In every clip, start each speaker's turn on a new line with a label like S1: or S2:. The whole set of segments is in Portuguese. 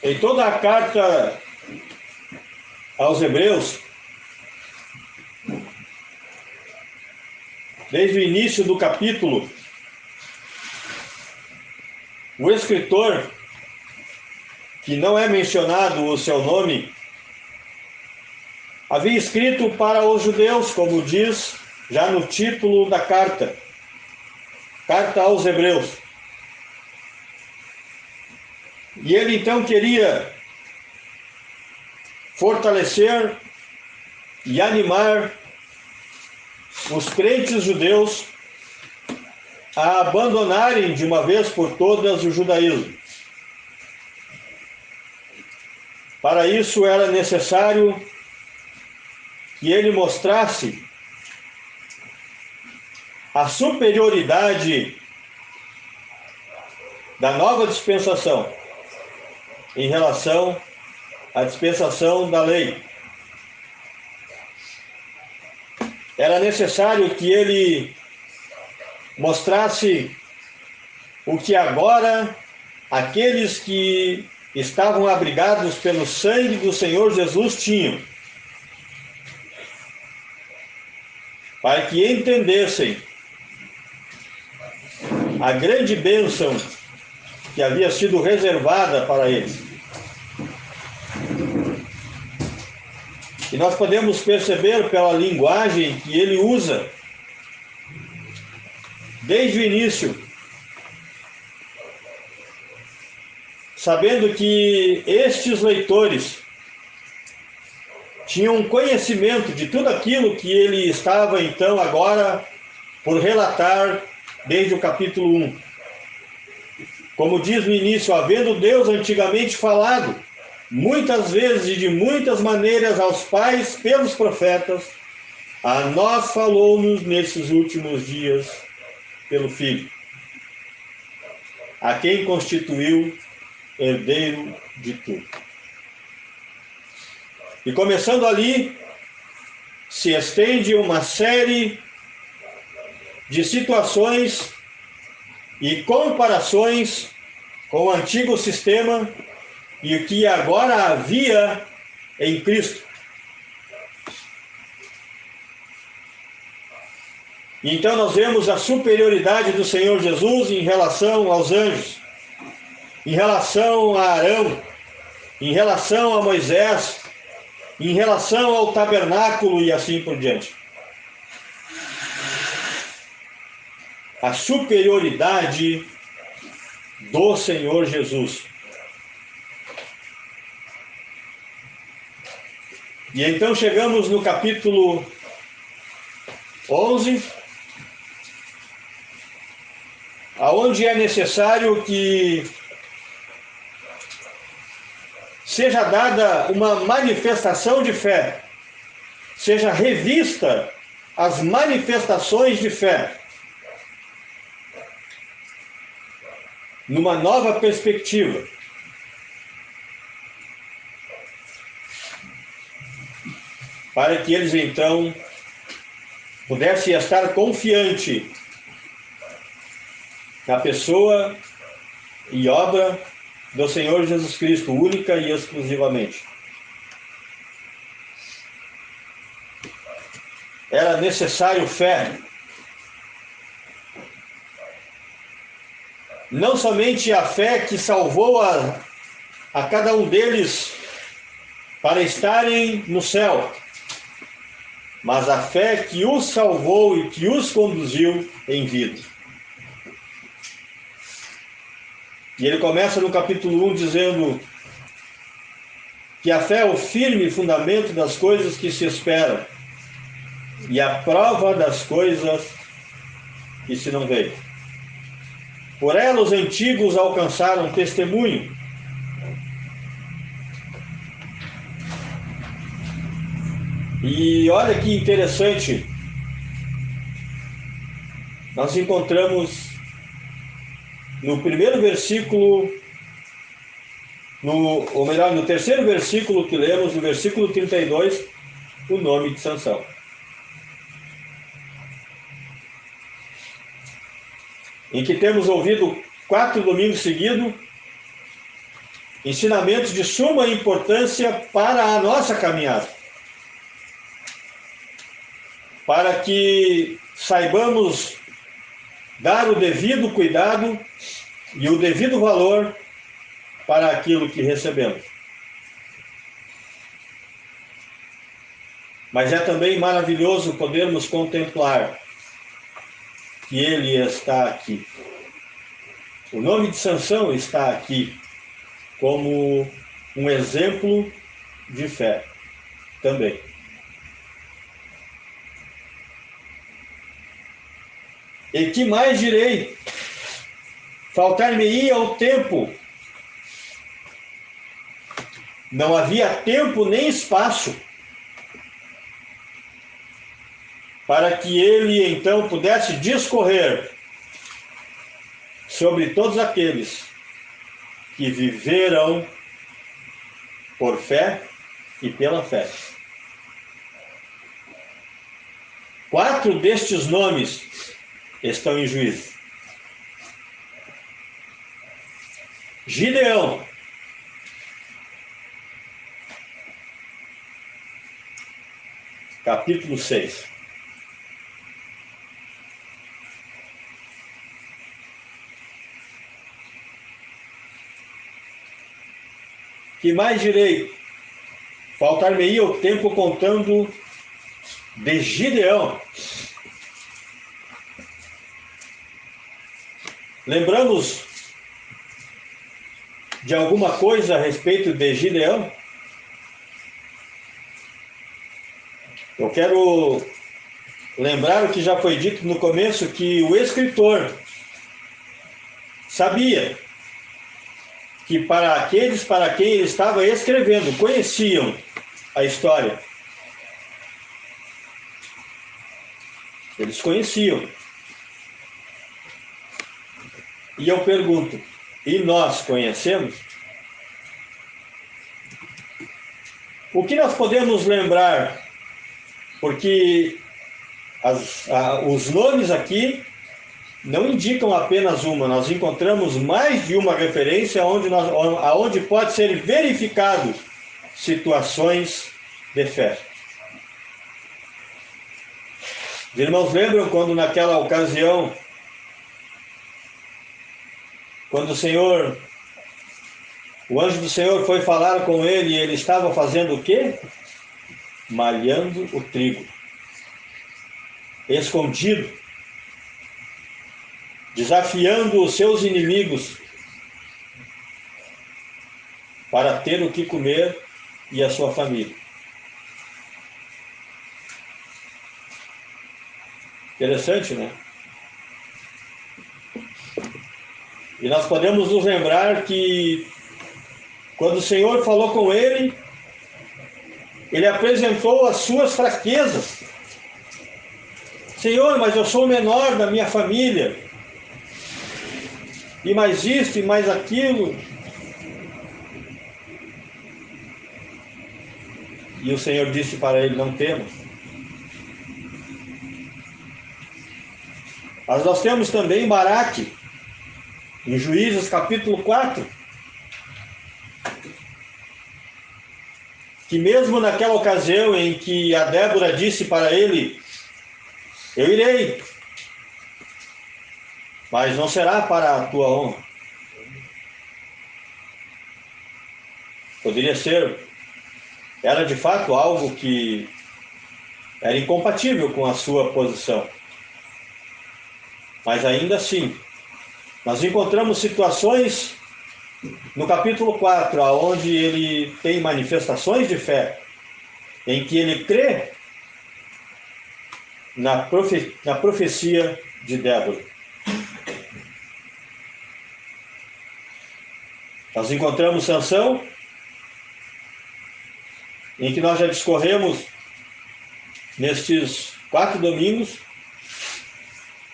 S1: Em toda a carta aos Hebreus, desde o início do capítulo, o escritor, que não é mencionado o seu nome, havia escrito para os judeus, como diz já no título da carta, Carta aos Hebreus. E ele então queria fortalecer e animar os crentes judeus a abandonarem de uma vez por todas o judaísmo. Para isso era necessário que ele mostrasse a superioridade da nova dispensação em relação à dispensação da lei. Era necessário que ele mostrasse o que agora aqueles que estavam abrigados pelo sangue do Senhor Jesus tinham, para que entendessem a grande bênção que havia sido reservada para eles. E nós podemos perceber pela linguagem que ele usa desde o início, sabendo que estes leitores tinham conhecimento de tudo aquilo que ele estava então agora por relatar desde o capítulo 1. Como diz no início, havendo Deus antigamente falado, muitas vezes e de muitas maneiras aos pais pelos profetas, a nós falou-nos nesses últimos dias pelo Filho, a quem constituiu herdeiro de tudo. E começando ali, se estende uma série de situações e comparações com o antigo sistema e o que agora havia em Cristo. Então nós vemos a superioridade do Senhor Jesus em relação aos anjos, em relação a Arão, em relação a Moisés, em relação ao tabernáculo e assim por diante. A superioridade do Senhor Jesus. E então chegamos no capítulo 11, aonde é necessário que seja dada uma manifestação de fé, seja revista as manifestações de fé, numa nova perspectiva. Para que eles então pudessem estar confiantes na pessoa e obra do Senhor Jesus Cristo, única e exclusivamente. Era necessário fé. Não somente a fé que salvou a cada um deles para estarem no céu, mas a fé que os salvou e que os conduziu em vida. E ele começa no capítulo 1 dizendo que a fé é o firme fundamento das coisas que se esperam e a prova das coisas que se não veem. Por ela os antigos alcançaram testemunho. E olha que interessante, nós encontramos no primeiro versículo, no terceiro versículo que lemos, no versículo 32, o nome de Sansão. Em que temos ouvido 4 domingos seguidos ensinamentos de suma importância para a nossa caminhada, para que saibamos dar o devido cuidado e o devido valor para aquilo que recebemos. Mas é também maravilhoso podermos contemplar que ele está aqui. O nome de Sansão está aqui como um exemplo de fé também. E que mais direi? Faltar-me-ia o tempo. Não havia tempo nem espaço para que ele então pudesse discorrer sobre todos aqueles que viveram por fé e pela fé. 4 destes nomes estão em Juízes. Gideão, capítulo 6. Que mais direi? Faltar-me-ia o tempo contando de Gideão. Lembramos de alguma coisa a respeito de Gideão? Eu quero lembrar o que já foi dito no começo, que o escritor sabia que para aqueles para quem ele estava escrevendo conheciam a história. Eles conheciam. E eu pergunto, e nós conhecemos? O que nós podemos lembrar? Porque os nomes aqui não indicam apenas uma, nós encontramos mais de uma referência aonde pode ser verificado situações de fé. Os irmãos lembram quando naquela ocasião, quando o anjo do Senhor foi falar com ele, e ele estava fazendo o quê? Malhando o trigo, escondido, desafiando os seus inimigos para ter o que comer e a sua família. Interessante, né? E nós podemos nos lembrar que quando o Senhor falou com ele, ele apresentou as suas fraquezas. Senhor, mas eu sou o menor da minha família. E mais isto e mais aquilo. E o Senhor disse para ele, não temas. Mas nós temos também Baraque, em Juízes capítulo 4, que mesmo naquela ocasião em que a Débora disse para ele, eu irei, mas não será para a tua honra. Poderia ser, era de fato algo que era incompatível com a sua posição. Mas ainda assim, nós encontramos situações no capítulo 4, onde ele tem manifestações de fé, em que ele crê na profecia de Débora. Nós encontramos Sansão, em que nós já discorremos nestes 4 domingos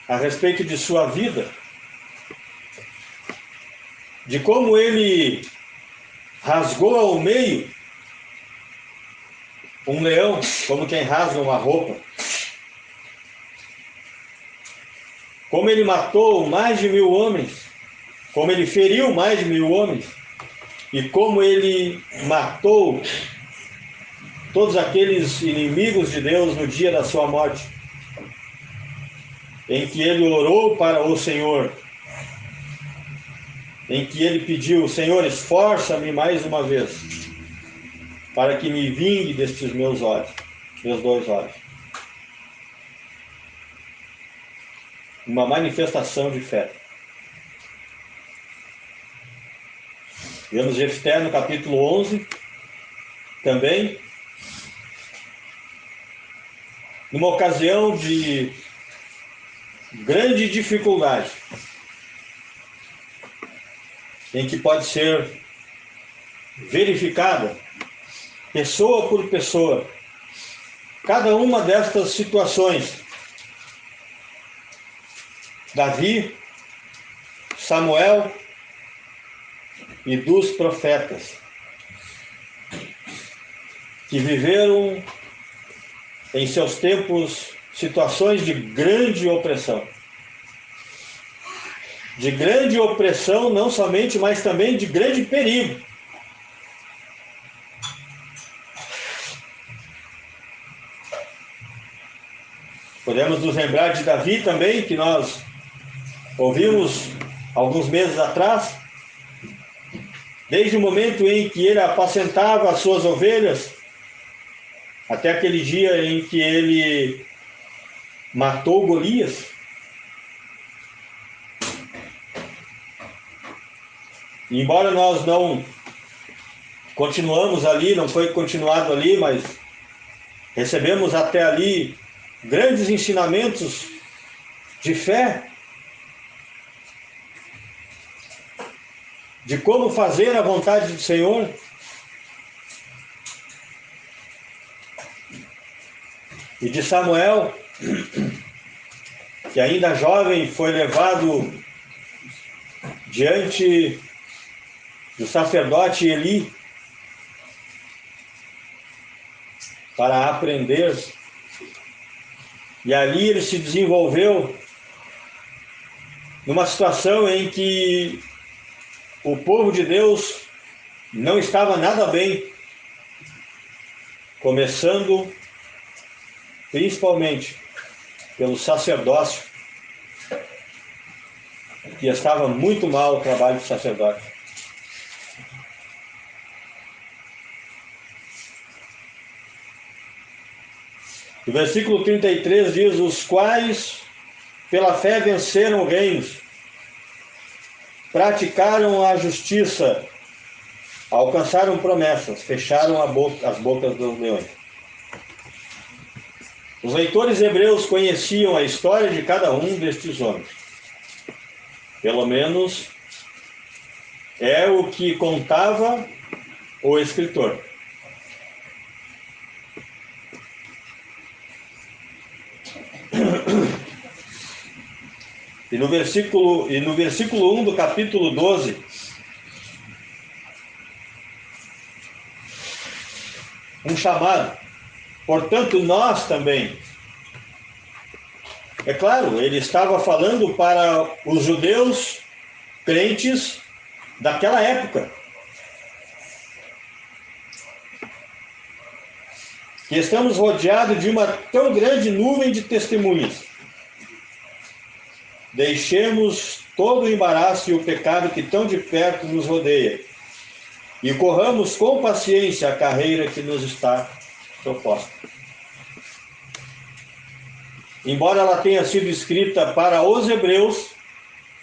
S1: a respeito de sua vida, de como ele rasgou ao meio um leão, como quem rasga uma roupa, como ele matou mais de 1000 homens, como ele feriu mais de 1000 homens, e como ele matou todos aqueles inimigos de Deus no dia da sua morte, em que ele orou para o Senhor, em que ele pediu: Senhor, esforça-me mais uma vez, para que me vingue destes meus olhos, meus dois olhos. Uma manifestação de fé. Vemos Jefté no capítulo 11, também, numa ocasião de grande dificuldade, em que pode ser verificada, pessoa por pessoa, cada uma destas situações. Davi, Samuel e dos profetas, que viveram em seus tempos situações de grande opressão. De grande opressão não somente, mas também de grande perigo. Podemos nos lembrar de Davi também, que nós ouvimos alguns meses atrás, desde o momento em que ele apacentava as suas ovelhas, até aquele dia em que ele matou Golias. E embora nós não continuamos ali, não foi continuado ali, mas recebemos até ali grandes ensinamentos de fé, de como fazer a vontade do Senhor. E de Samuel, que ainda jovem foi levado diante do sacerdote Eli para aprender. E ali ele se desenvolveu numa situação em que o povo de Deus não estava nada bem, começando principalmente pelo sacerdócio, que estava muito mal o trabalho do sacerdote. O versículo 33 diz: os quais pela fé venceram reinos, praticaram a justiça, alcançaram promessas, fecharam as bocas dos leões. Os leitores hebreus conheciam a história de cada um destes homens. Pelo menos é o que contava o escritor. E no versículo 1 do capítulo 12, um chamado. Portanto, nós também. É claro, ele estava falando para os judeus crentes daquela época, que estamos rodeados de uma tão grande nuvem de testemunhas. Deixemos todo o embaraço e o pecado que tão de perto nos rodeia, e corramos com paciência a carreira que nos está proposta. Embora ela tenha sido escrita para os hebreus,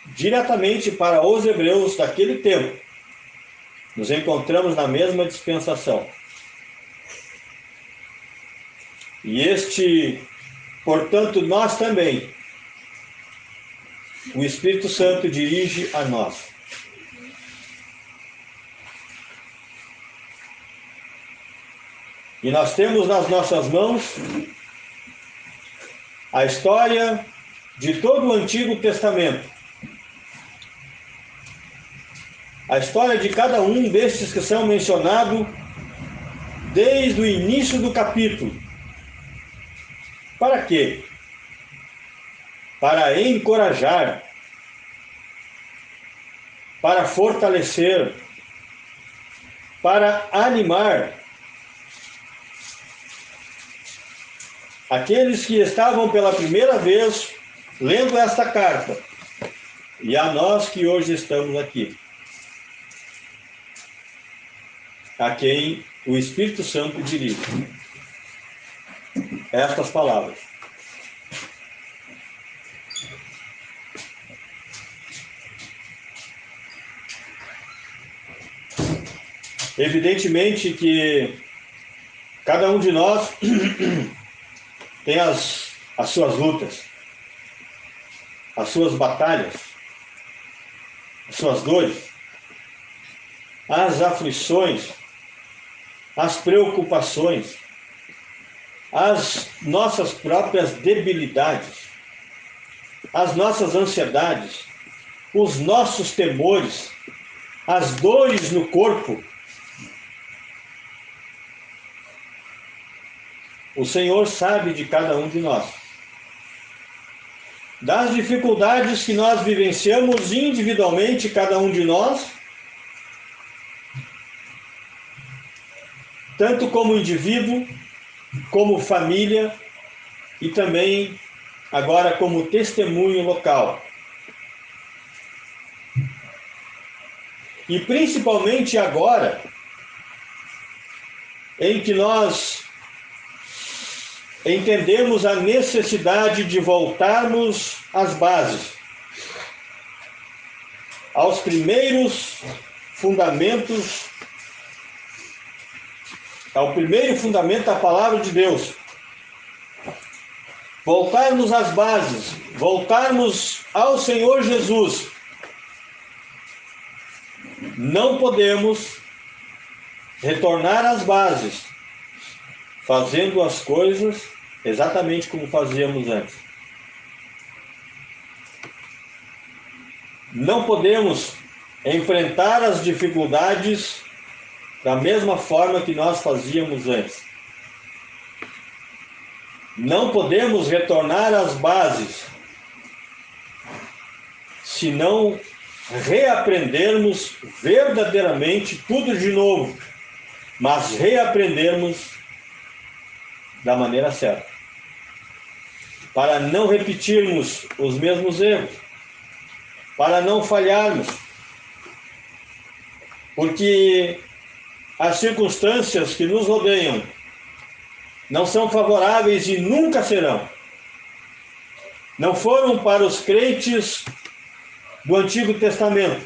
S1: diretamente para os hebreus daquele tempo, nos encontramos na mesma dispensação. E portanto, nós também, o Espírito Santo dirige a nós. E nós temos nas nossas mãos a história de todo o Antigo Testamento. A história de cada um destes que são mencionados desde o início do capítulo. Para quê? Para encorajar, para fortalecer, para animar aqueles que estavam pela primeira vez lendo esta carta, e a nós que hoje estamos aqui, a quem o Espírito Santo dirige estas palavras. Evidentemente que cada um de nós tem as suas lutas, as suas batalhas, as suas dores, as aflições, as preocupações, as nossas próprias debilidades, as nossas ansiedades, os nossos temores, as dores no corpo. O Senhor sabe de cada um de nós, das dificuldades que nós vivenciamos individualmente, cada um de nós, tanto como indivíduo, como família e também agora como testemunho local. E principalmente agora, em que nós entendemos a necessidade de voltarmos às bases, aos primeiros fundamentos, ao primeiro fundamento da palavra de Deus. Voltarmos às bases, voltarmos ao Senhor Jesus. Não podemos retornar às bases, fazendo as coisas exatamente como fazíamos antes. Não podemos enfrentar as dificuldades da mesma forma que nós fazíamos antes. Não podemos retornar às bases se não reaprendermos verdadeiramente tudo de novo, mas reaprendermos da maneira certa, para não repetirmos os mesmos erros, para não falharmos, porque as circunstâncias que nos rodeiam não são favoráveis e nunca serão. Não foram para os crentes do Antigo Testamento.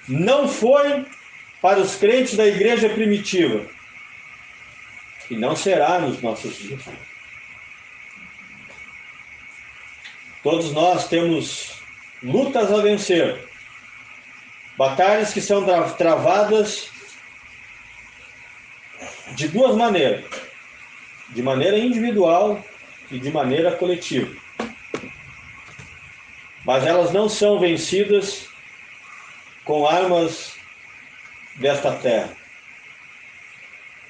S1: Não foi para os crentes da igreja primitiva. E não será nos nossos dias. Todos nós temos lutas a vencer. Batalhas que são travadas de duas maneiras. De maneira individual e de maneira coletiva. Mas elas não são vencidas com armas desta terra.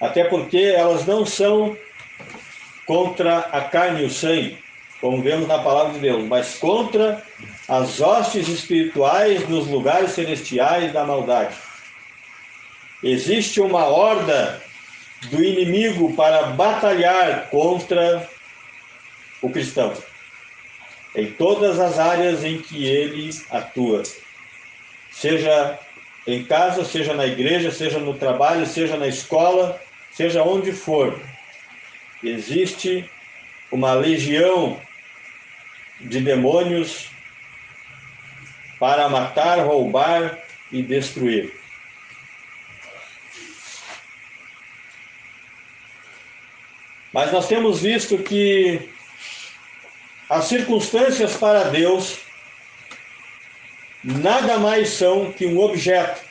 S1: Até porque elas não são contra a carne e o sangue, como vemos na palavra de Deus, mas contra as hostes espirituais nos lugares celestiais da maldade. Existe uma horda do inimigo para batalhar contra o cristão, em todas as áreas em que ele atua, seja em casa, seja na igreja, seja no trabalho, seja na escola, seja onde for. Existe uma legião de demônios para matar, roubar e destruir. Mas nós temos visto que as circunstâncias para Deus nada mais são que um objeto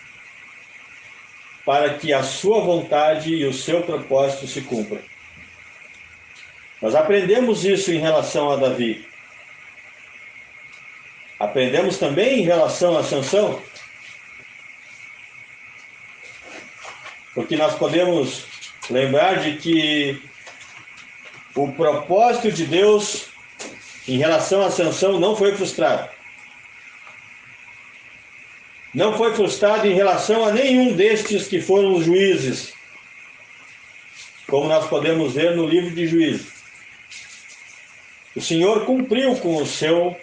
S1: para que a sua vontade e o seu propósito se cumpram. Nós aprendemos isso em relação a Davi. Aprendemos também em relação a Sansão. Porque nós podemos lembrar de que o propósito de Deus em relação a Sansão não foi frustrado. não foi frustrado em relação a nenhum destes que foram os juízes, como nós podemos ver no livro de Juízes. O Senhor cumpriu com o seu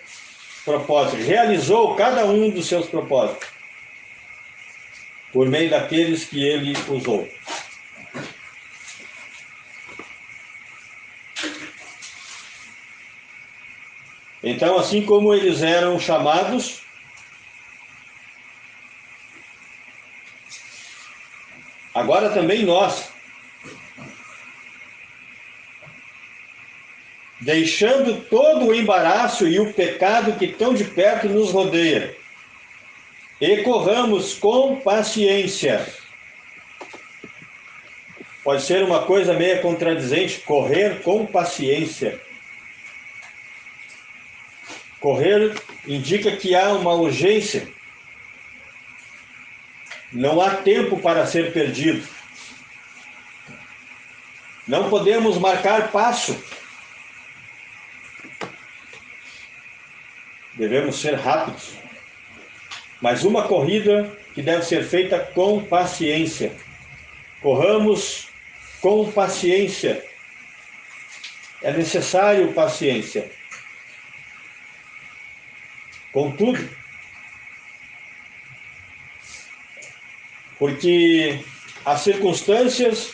S1: propósito, realizou cada um dos seus propósitos, por meio daqueles que ele usou. Então, assim como eles eram chamados, agora também nós, deixando todo o embaraço e o pecado que tão de perto nos rodeia, e corramos com paciência. Pode ser uma coisa meio contradizente, correr com paciência. Correr indica que há uma urgência. Não há tempo para ser perdido. Não podemos marcar passo. Devemos ser rápidos. Mas uma corrida que deve ser feita com paciência. Corramos com paciência. É necessário paciência. Contudo, porque as circunstâncias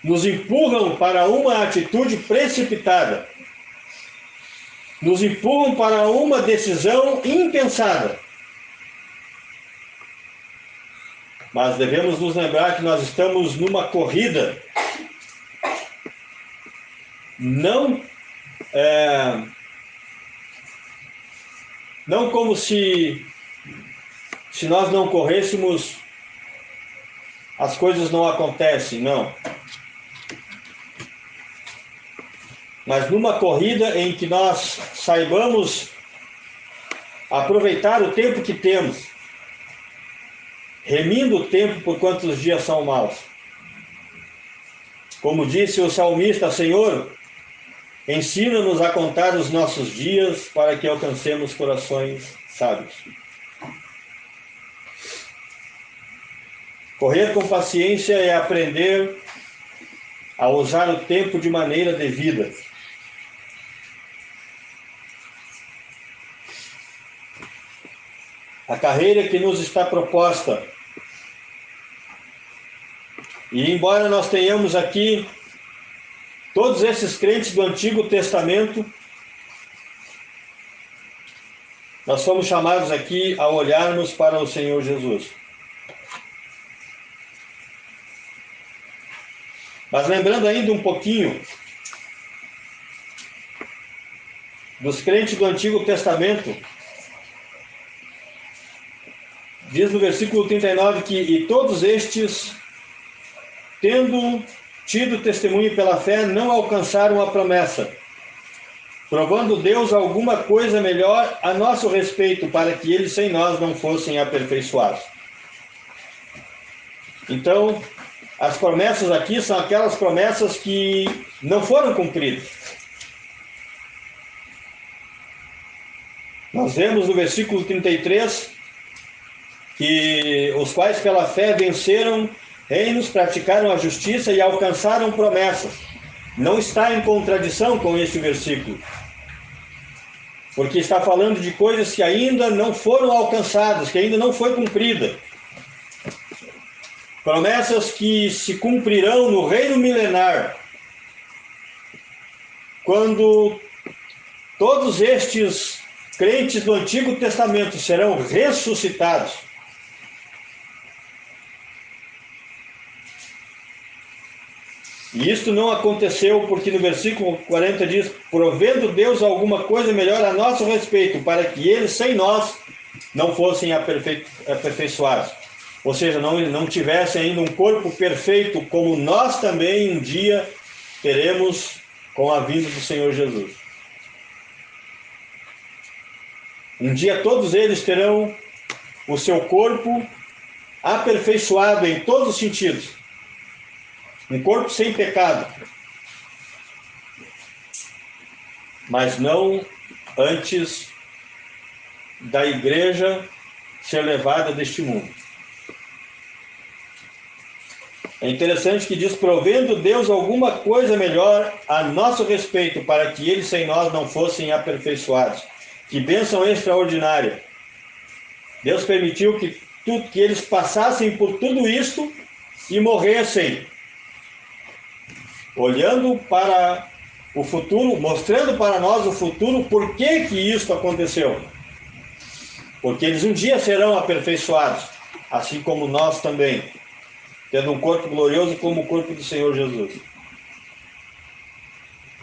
S1: nos empurram para uma atitude precipitada, nos empurram para uma decisão impensada. Mas devemos nos lembrar que nós estamos numa corrida, não como se nós não corrêssemos, as coisas não acontecem, não. Mas numa corrida em que nós saibamos aproveitar o tempo que temos, remindo o tempo por quantos dias são maus. Como disse o salmista: Senhor, ensina-nos a contar os nossos dias para que alcancemos corações sábios. Correr com paciência é aprender a usar o tempo de maneira devida. A carreira que nos está proposta. E embora nós tenhamos aqui todos esses crentes do Antigo Testamento, nós fomos chamados aqui a olharmos para o Senhor Jesus. Mas lembrando ainda um pouquinho dos crentes do Antigo Testamento, diz no versículo 39 que e todos estes, tendo tido testemunho pela fé, não alcançaram a promessa, provando Deus alguma coisa melhor a nosso respeito, para que eles sem nós não fossem aperfeiçoados. Então, as promessas aqui são aquelas promessas que não foram cumpridas. Nós vemos no versículo 33 que os quais pela fé venceram reinos, praticaram a justiça e alcançaram promessas. Não está em contradição com este versículo, porque está falando de coisas que ainda não foram alcançadas, que ainda não foi cumprida. Promessas que se cumprirão no reino milenar, quando todos estes crentes do Antigo Testamento serão ressuscitados. E isto não aconteceu porque no versículo 40 diz: provendo Deus alguma coisa melhor a nosso respeito, para que eles sem nós não fossem aperfeiçoados. Ou seja, não tivessem ainda um corpo perfeito, como nós também um dia teremos com a vinda do Senhor Jesus. Um dia todos eles terão o seu corpo aperfeiçoado em todos os sentidos. Um corpo sem pecado. Mas não antes da igreja ser levada deste mundo. É interessante que diz, provendo Deus alguma coisa melhor a nosso respeito, para que eles sem nós não fossem aperfeiçoados. Que bênção extraordinária! Deus permitiu que eles passassem por tudo isto e morressem, olhando para o futuro, mostrando para nós o futuro, por que isso aconteceu. Porque eles um dia serão aperfeiçoados, assim como nós também, tendo um corpo glorioso como o corpo do Senhor Jesus.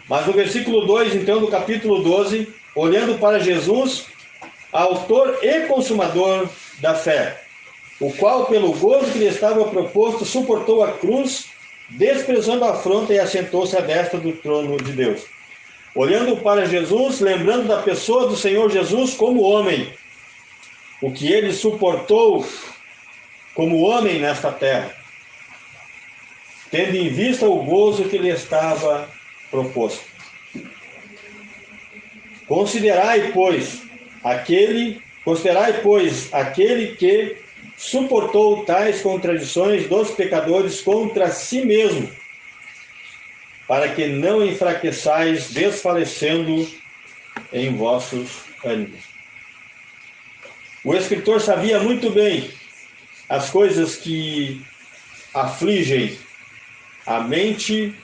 S1: Mas no versículo 2, então, do capítulo 12, olhando para Jesus, autor e consumador da fé, o qual, pelo gozo que lhe estava proposto, suportou a cruz, desprezando a afronta, e assentou-se à destra do trono de Deus. Olhando para Jesus, lembrando da pessoa do Senhor Jesus como homem, o que ele suportou como homem nesta terra, tendo em vista o gozo que lhe estava proposto. Considerai, pois, aquele que suportou tais contradições dos pecadores contra si mesmo, para que não enfraqueçais, desfalecendo em vossos ânimos. O escritor sabia muito bem as coisas que afligem a mente,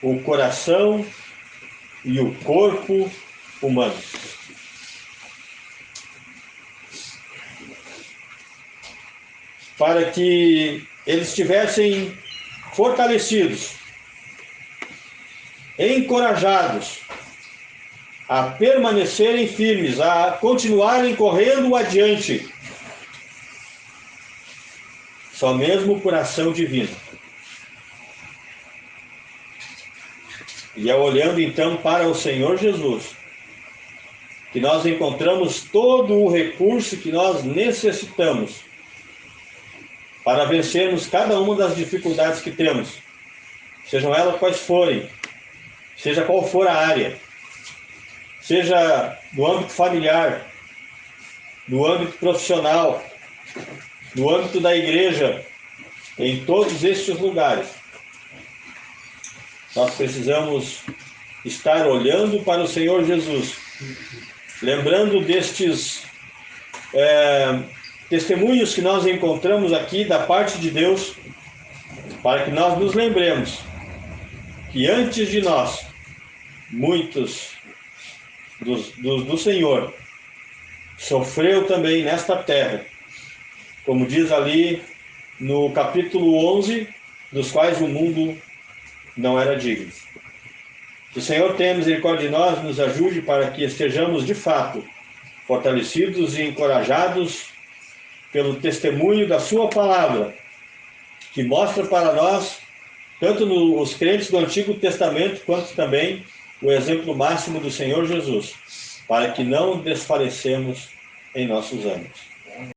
S1: o coração e o corpo humano. Para que eles estivessem fortalecidos, encorajados a permanecerem firmes, a continuarem correndo adiante, só mesmo por ação divina. E é olhando então para o Senhor Jesus que nós encontramos todo o recurso que nós necessitamos para vencermos cada uma das dificuldades que temos, sejam elas quais forem, seja qual for a área, seja no âmbito familiar, no âmbito profissional, no âmbito da igreja, em todos estes lugares. Nós precisamos estar olhando para o Senhor Jesus, lembrando destes testemunhos que nós encontramos aqui da parte de Deus, para que nós nos lembremos que antes de nós, muitos do Senhor sofreu também nesta terra, como diz ali no capítulo 11, dos quais o mundo não era digno. Que o Senhor tenha misericórdia de nós, nos ajude para que estejamos de fato fortalecidos e encorajados pelo testemunho da sua palavra, que mostra para nós, tanto os crentes do Antigo Testamento, quanto também o exemplo máximo do Senhor Jesus, para que não desfalecemos em nossos ânimos.